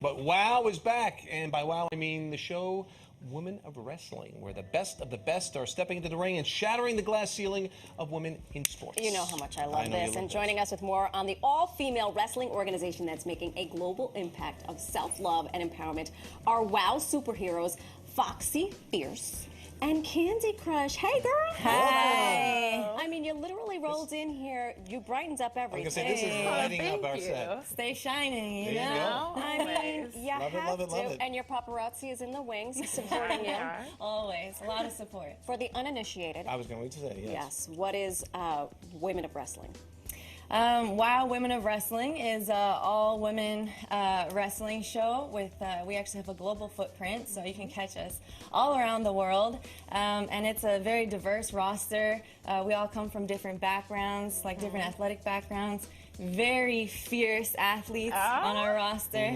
But WOW is back, and by WOW I mean the show Women of Wrestling, where the best of the best are stepping into the ring and shattering the glass ceiling of women in sports. You know how much I love this. And joining us with more on the all-female wrestling organization that's making a global impact of self-love and empowerment are WOW superheroes Foxxy, Fierce, and Kandi, Krush. Hey, girl. Hi. I mean, you literally rolled in here. You brightened up everything. I was going to say, this is lighting up our set. Stay shining, you There you know? go. I mean, you Love it, have love it, to. love it. And your paparazzi is in the wings supporting you. Always. A lot of support. For the uninitiated, I was going to say, yes. yes, what is Women of Wrestling? WOW Women of Wrestling is an all-women wrestling show with, we actually have a global footprint, so you can catch us all around the world. And it's a very diverse roster. We all come from different backgrounds, like different athletic backgrounds. Very fierce athletes on our roster.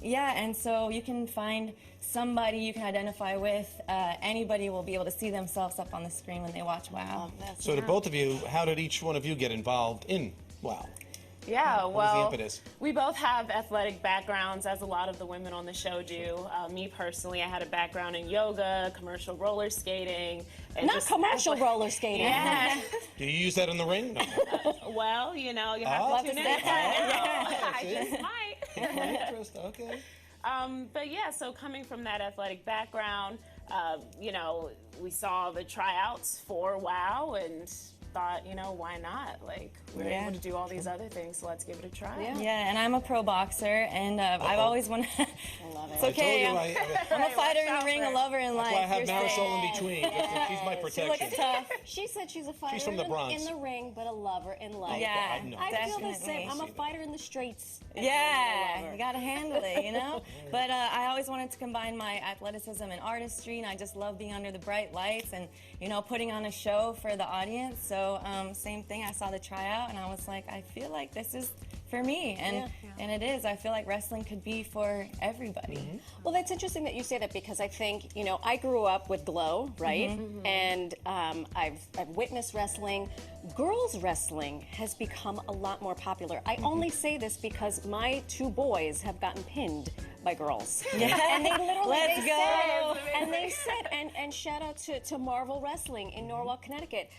Yeah, and so you can find somebody you can identify with. Anybody will be able to see themselves up on the screen when they watch WOW. So to both of you, how did each one of you get involved in WOW? Yeah, What was well, the impetus? we both have athletic backgrounds, as a lot of the women on the show do. Me personally, I had a background in yoga, commercial roller skating. And Not commercial roller skating. Yeah. Do you use that in the ring? No. Well, you know, you have to tune in to find out. I just might. Interest, okay. But yeah, so coming from that athletic background, you know, we saw the tryouts for WOW and thought, you know, why not? Like, we're able to do all these other things, so let's give it a try. Yeah, and I'm a pro boxer, and I've always wanted. I love it. It's okay. I told you, I'm a fighter in the ring, a lover in life. that's why I have You're Marisol safe. in between. She's my She protection. looks tough. She said she's a fighter She's from the Bronx. in the ring, but a lover in life. Yeah, I know. I feel the same. definitely. I'm a fighter in the streets. and I'm a Yeah, lover. you gotta handle it, you know? But I always wanted to combine my athleticism and artistry, and I just love being under the bright lights and, you know, putting on a show for the audience. So same thing, I saw the tryout and I was like, I feel like this is for me, and it is. I feel like wrestling could be for everybody. Well, that's interesting that you say that because I think, you know, I grew up with Glow, right? And I've witnessed wrestling. Girls wrestling has become a lot more popular. I only say this because my two boys have gotten pinned by girls. Yeah. And they literally Let's go. And shout out to Marvel Wrestling in Norwalk, Connecticut.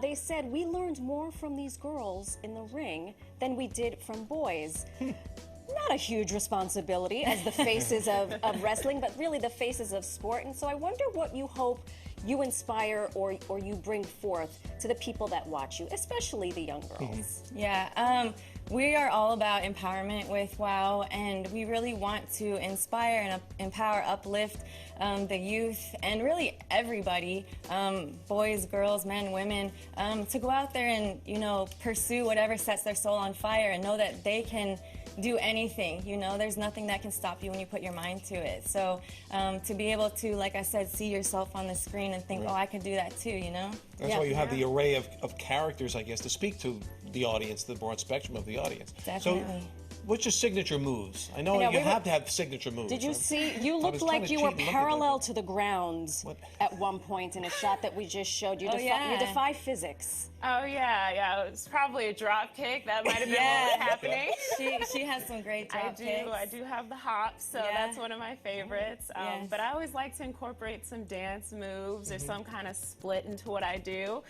They said we learned more from these girls in the ring than we did from boys. Not a huge responsibility as the faces of wrestling, but really the faces of sport. And so I wonder what you hope you inspire or you bring forth to the people that watch you, especially the young girls. Yeah, we are all about empowerment with WOW, and we really want to inspire and empower, uplift the youth and really everybody, boys, girls, men, women, to go out there and, you know, pursue whatever sets their soul on fire and know that they can do anything. You know, there's nothing that can stop you when you put your mind to it. So to be able to, like I said, see yourself on the screen and think, oh, I could do that too, you know? That's why you have the array of characters, I guess, to speak to the audience, the broad spectrum of the audience. Definitely. So, what's your signature moves? I know, you have to have signature moves. Did you see? You I looked was like kinda you were cheating looking parallel at to the ground at one point in a shot that we just showed. You, you defy physics. Oh, yeah, it was probably a drop kick. That might have been what was happening. She has some great drop kicks. I do have the hops, so that's one of my favorites. But I always like to incorporate some dance moves or some kind of split into what I do,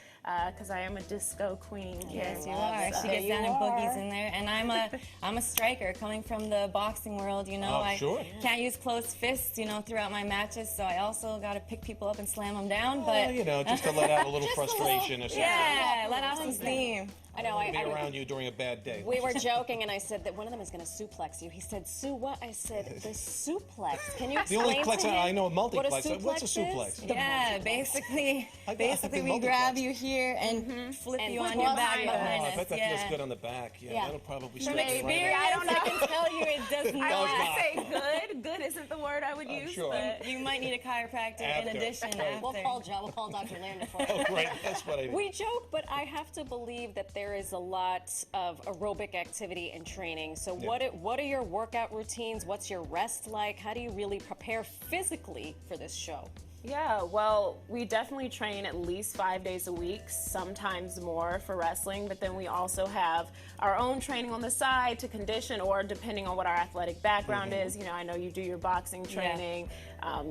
because I am a disco queen. Yes, you are. She gets down and boogies in there, and I'm a striker coming from the boxing world. You know, I can't use closed fists, you know, throughout my matches. So I also got to pick people up and slam them down. But you know, just to let out a little frustration or something. Yeah, let out some steam. I know. Be around you during a bad day. We were joking, and I said that one of them is going to suplex you. He said, "Sue, what?" I said, "The suplex." Can you explain the only plex to him I know, a multiplex. What What's a suplex? Yeah, basically we multiplex. grab you here and flip you on your back behind us. I bet that feels good on the back. Yeah, that'll probably From stay experience, right I don't know. I can tell you it does not. I want to say good. Good isn't the word I would use. Sure. But You might need a chiropractor in addition after. We'll call Dr. Lander for it. Oh, right. That's what I mean. We joke, but I have to believe that there is a lot of aerobic activity and training. So what are your workout routines? What's your rest like? How do you really prepare physically for this show? Yeah, well, we definitely train at least 5 days a week, sometimes more for wrestling, but then we also have our own training on the side to condition, or depending on what our athletic background is. You know, I know you do your boxing training.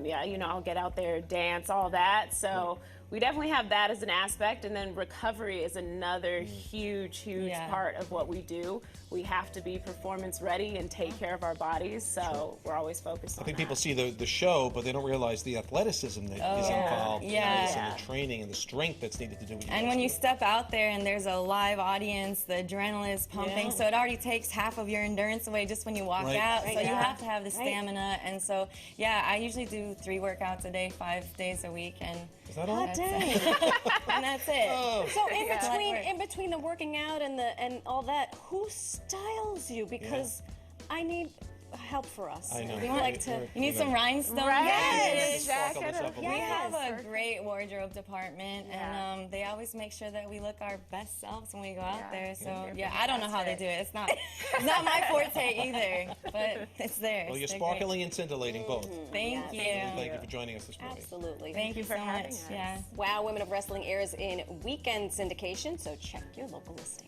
Yeah, you know, I'll get out there, dance, all that. So we definitely have that as an aspect, and then recovery is another huge part of what we do. We have to be performance ready and take care of our bodies, so we're always focused on I think that. people see the show, but they don't realize the athleticism that is involved, and the training and the strength that's needed to do. And when you step out there and there's a live audience, the adrenaline is pumping, so it already takes half of your endurance away just when you walk out. So you have to have the stamina, and so I usually do 3 workouts a day, 5 days a week, and is that all? and that's it. So in between the working out and all that, who styles you? Because I need help for us. I know. We want you need some rhinestones. Yes. We have a great wardrobe department, and they always make sure that we look our best selves when we go out there. So I don't know how they do it. It's not my forte either, but it's theirs. Well, you're sparkling and scintillating both. Thank you. Thank you for joining us this morning. Absolutely. Thank you so much. Wow, Women of Wrestling airs in weekend syndication, so check your local listing.